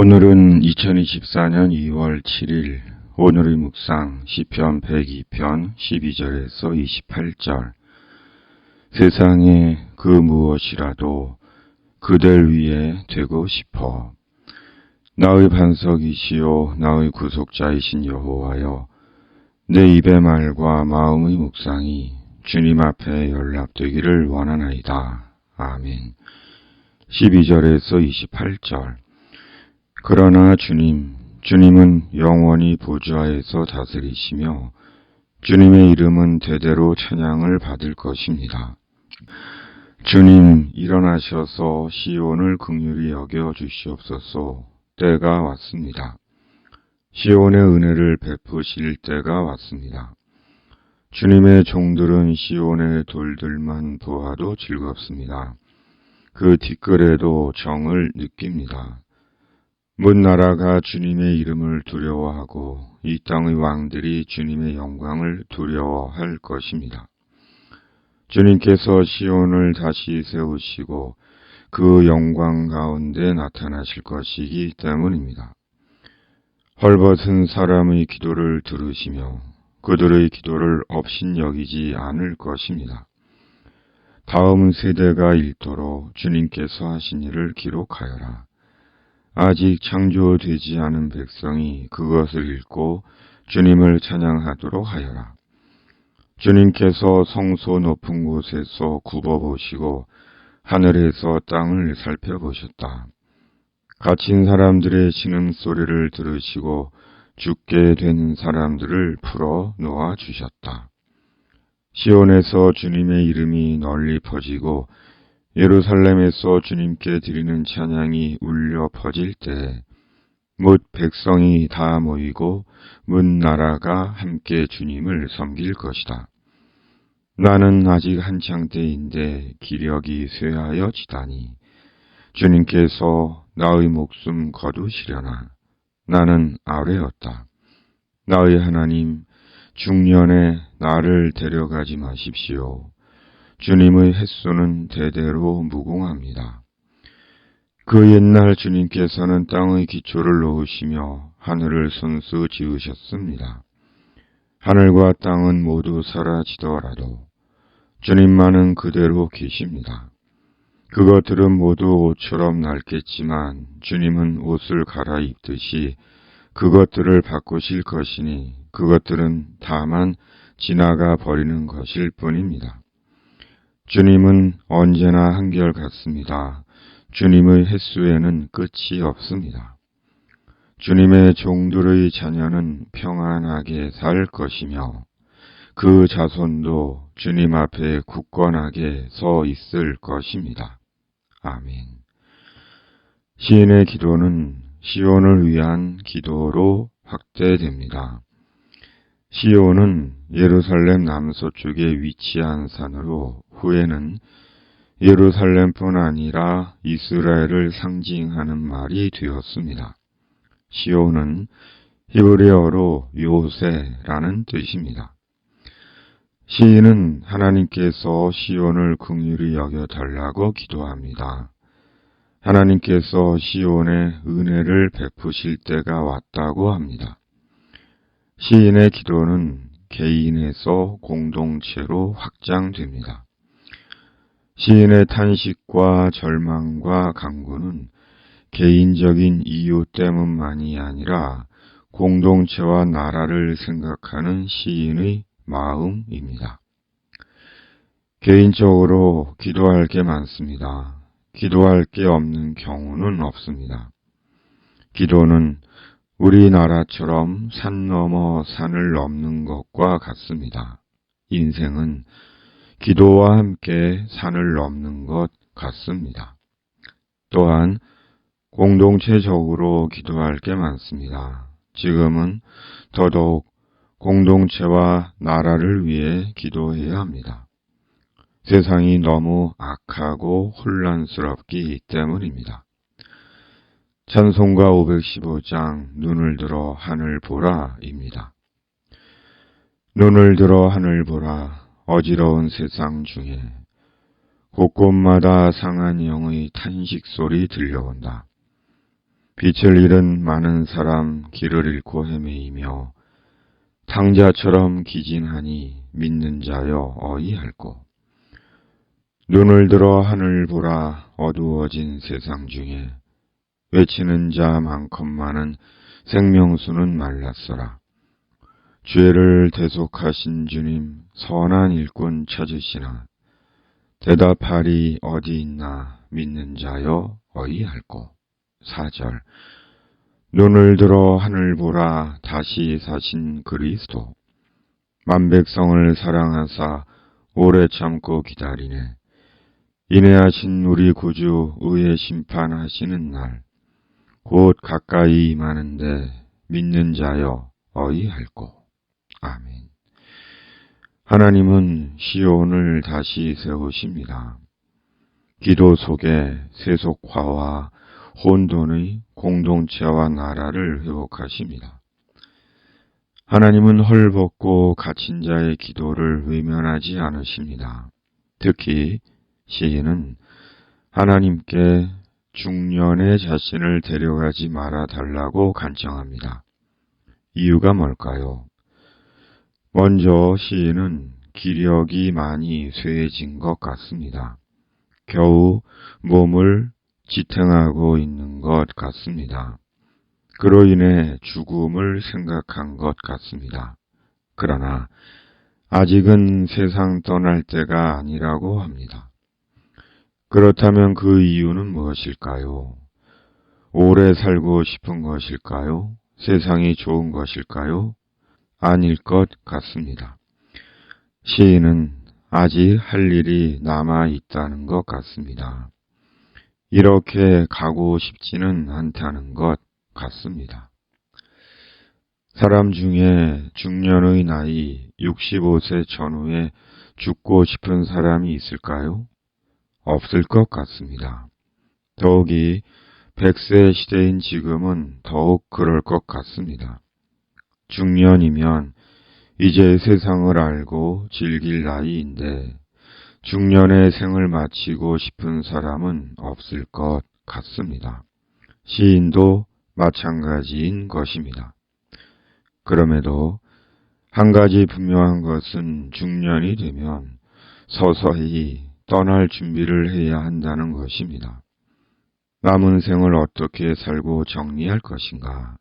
오늘은 2024년 2월 7일 오늘의 묵상 시편 102편 12절에서 28절. 세상에 그 무엇이라도 그댈 위해 되고 싶어. 나의 반석이시요 나의 구속자이신 여호와여, 내 입의 말과 마음의 묵상이 주님 앞에 연락되기를 원하나이다. 아멘. 12절에서 28절. 그러나 주님은 영원히 보좌에서 다스리시며 주님의 이름은 대대로 찬양을 받을 것입니다. 주님, 일어나셔서 시온을 긍휼히 여겨 주시옵소서. 때가 왔습니다. 시온의 은혜를 베푸실 때가 왔습니다. 주님의 종들은 시온의 돌들만 보아도 즐겁습니다. 그 뒷글에도 정을 느낍니다. 문 나라가 주님의 이름을 두려워하고 이 땅의 왕들이 주님의 영광을 두려워할 것입니다. 주님께서 시온을 다시 세우시고 그 영광 가운데 나타나실 것이기 때문입니다. 헐벗은 사람의 기도를 들으시며 그들의 기도를 업신여기지 않을 것입니다. 다음 세대가 읽도록 주님께서 하신 일을 기록하여라. 아직 창조되지 않은 백성이 그것을 읽고 주님을 찬양하도록 하여라. 주님께서 성소 높은 곳에서 굽어보시고 하늘에서 땅을 살펴보셨다. 갇힌 사람들의 신음소리를 들으시고 죽게 된 사람들을 풀어 놓아주셨다. 시온에서 주님의 이름이 널리 퍼지고 예루살렘에서 주님께 드리는 찬양이 울려 퍼질 때 못 백성이 다 모이고 문 나라가 함께 주님을 섬길 것이다. 나는 아직 한창 때인데 기력이 쇠하여지다니 주님께서 나의 목숨 거두시려나. 나는 아뢰었다. 나의 하나님, 중년에 나를 데려가지 마십시오. 주님의 햇수는 대대로 무궁합니다. 그 옛날 주님께서는 땅의 기초를 놓으시며 하늘을 손수 지으셨습니다. 하늘과 땅은 모두 사라지더라도 주님만은 그대로 계십니다. 그것들은 모두 옷처럼 낡겠지만 주님은 옷을 갈아입듯이 그것들을 바꾸실 것이니 그것들은 다만 지나가 버리는 것일 뿐입니다. 주님은 언제나 한결같습니다. 주님의 햇수에는 끝이 없습니다. 주님의 종들의 자녀는 평안하게 살 것이며 그 자손도 주님 앞에 굳건하게 서 있을 것입니다. 아멘. 시인의 기도는 시온을 위한 기도로 확대됩니다. 시온은 예루살렘 남서쪽에 위치한 산으로 후에는 예루살렘뿐 아니라 이스라엘을 상징하는 말이 되었습니다. 시온은 히브리어로 요새라는 뜻입니다. 시인은 하나님께서 시온을 긍휼히 여겨달라고 기도합니다. 하나님께서 시온에 은혜를 베푸실 때가 왔다고 합니다. 시인의 기도는 개인에서 공동체로 확장됩니다. 시인의 탄식과 절망과 간구는 개인적인 이유 때문만이 아니라 공동체와 나라를 생각하는 시인의 마음입니다. 개인적으로 기도할 게 많습니다. 기도할 게 없는 경우는 없습니다. 기도는 우리나라처럼 산 넘어 산을 넘는 것과 같습니다. 인생은 기도와 함께 산을 넘는 것 같습니다. 또한 공동체적으로 기도할 게 많습니다. 지금은 더더욱 공동체와 나라를 위해 기도해야 합니다. 세상이 너무 악하고 혼란스럽기 때문입니다. 찬송가 515장 눈을 들어 하늘 보라입니다. 눈을 들어 하늘 보라. 어지러운 세상 중에 곳곳마다 상한 영의 탄식 소리 들려온다. 빛을 잃은 많은 사람 길을 잃고 헤매이며 탕자처럼 기진하니 믿는 자여 어이할꼬. 눈을 들어 하늘 보라 어두워진 세상 중에 외치는 자 많건만은 생명수는 말랐어라. 죄를 대속하신 주님 선한 일꾼 찾으시나 대답하리 어디 있나 믿는 자여 어이할꼬. 4절 눈을 들어 하늘 보라 다시 사신 그리스도 만백성을 사랑하사 오래 참고 기다리네. 인내하신 우리 구주 의의 심판하시는 날 곧 가까이 임하는데 믿는 자여 어이할꼬. 아멘. 하나님은 시온을 다시 세우십니다. 기도 속에 세속화와 혼돈의 공동체와 나라를 회복하십니다. 하나님은 헐벗고 갇힌 자의 기도를 외면하지 않으십니다. 특히 시인은 하나님께 중년의 자신을 데려가지 말아 달라고 간청합니다. 이유가 뭘까요? 먼저 시인은 기력이 많이 쇠해진 것 같습니다. 겨우 몸을 지탱하고 있는 것 같습니다. 그로 인해 죽음을 생각한 것 같습니다. 그러나 아직은 세상 떠날 때가 아니라고 합니다. 그렇다면 그 이유는 무엇일까요? 오래 살고 싶은 것일까요? 세상이 좋은 것일까요? 아닐 것 같습니다. 시인은 아직 할 일이 남아 있다는 것 같습니다. 이렇게 가고 싶지는 않다는 것 같습니다. 사람 중에 중년의 나이 65세 전후에 죽고 싶은 사람이 있을까요? 없을 것 같습니다. 더욱이 100세 시대인 지금은 더욱 그럴 것 같습니다. 중년이면 이제 세상을 알고 즐길 나이인데 중년의 생을 마치고 싶은 사람은 없을 것 같습니다. 시인도 마찬가지인 것입니다. 그럼에도 한 가지 분명한 것은 중년이 되면 서서히 떠날 준비를 해야 한다는 것입니다. 남은 생을 어떻게 살고 정리할 것인가?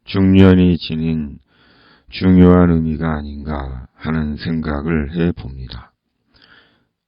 중년이 지닌 중요한 의미가 아닌가 하는 생각을 해봅니다.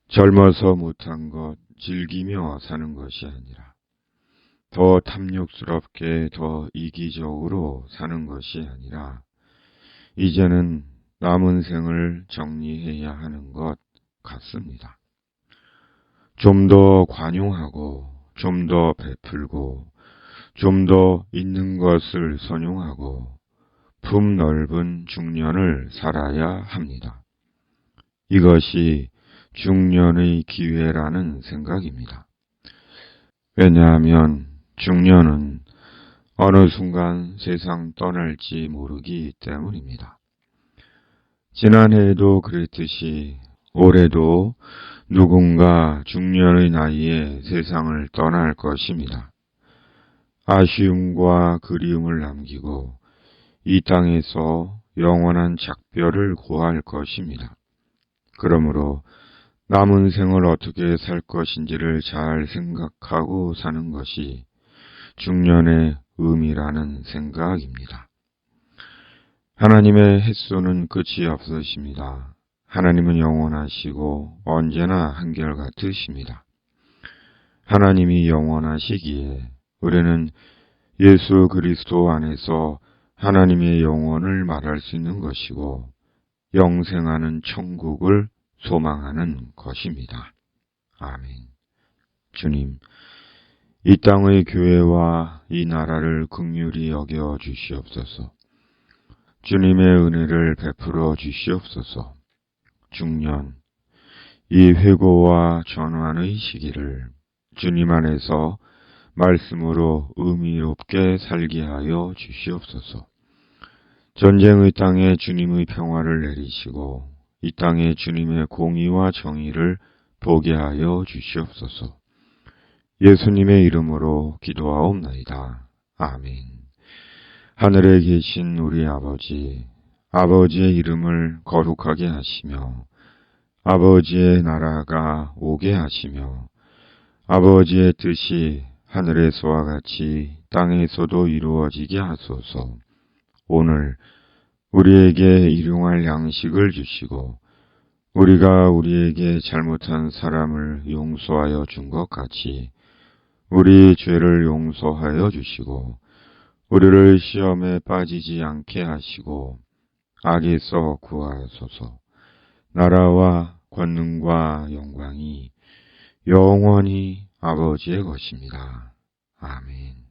젊어서 못한 것 즐기며 사는 것이 아니라 더 탐욕스럽게 더 이기적으로 사는 것이 아니라 이제는 남은 생을 정리해야 하는 것 같습니다. 좀 더 관용하고 좀 더 베풀고 좀 더 있는 것을 선용하고 품 넓은 중년을 살아야 합니다. 이것이 중년의 기회라는 생각입니다. 왜냐하면 중년은 어느 순간 세상 떠날지 모르기 때문입니다. 지난해에도 그랬듯이 올해도 누군가 중년의 나이에 세상을 떠날 것입니다. 아쉬움과 그리움을 남기고 이 땅에서 영원한 작별을 고할 것입니다. 그러므로 남은 생을 어떻게 살 것인지를 잘 생각하고 사는 것이 중년의 의미라는 생각입니다. 하나님의 햇소는 끝이 없으십니다. 하나님은 영원하시고 언제나 한결같으십니다. 하나님이 영원하시기에 우리는 예수 그리스도 안에서 하나님의 영원을 말할 수 있는 것이고 영생하는 천국을 소망하는 것입니다. 아멘. 주님, 이 땅의 교회와 이 나라를 긍휼히 여겨 주시옵소서. 주님의 은혜를 베풀어 주시옵소서. 중년, 이 회고와 전환의 시기를 주님 안에서 말씀으로 의미롭게 살게 하여 주시옵소서. 전쟁의 땅에 주님의 평화를 내리시고 이 땅에 주님의 공의와 정의를 보게 하여 주시옵소서. 예수님의 이름으로 기도하옵나이다. 아멘. 하늘에 계신 우리 아버지, 아버지의 이름을 거룩하게 하시며 아버지의 나라가 오게 하시며 아버지의 뜻이 하늘에서와 같이 땅에서도 이루어지게 하소서. 오늘 우리에게 일용할 양식을 주시고 우리가 우리에게 잘못한 사람을 용서하여 준 것 같이 우리 죄를 용서하여 주시고 우리를 시험에 빠지지 않게 하시고 악에서 구하소서. 나라와 권능과 영광이 영원히 아버지의 것입니다. 아멘.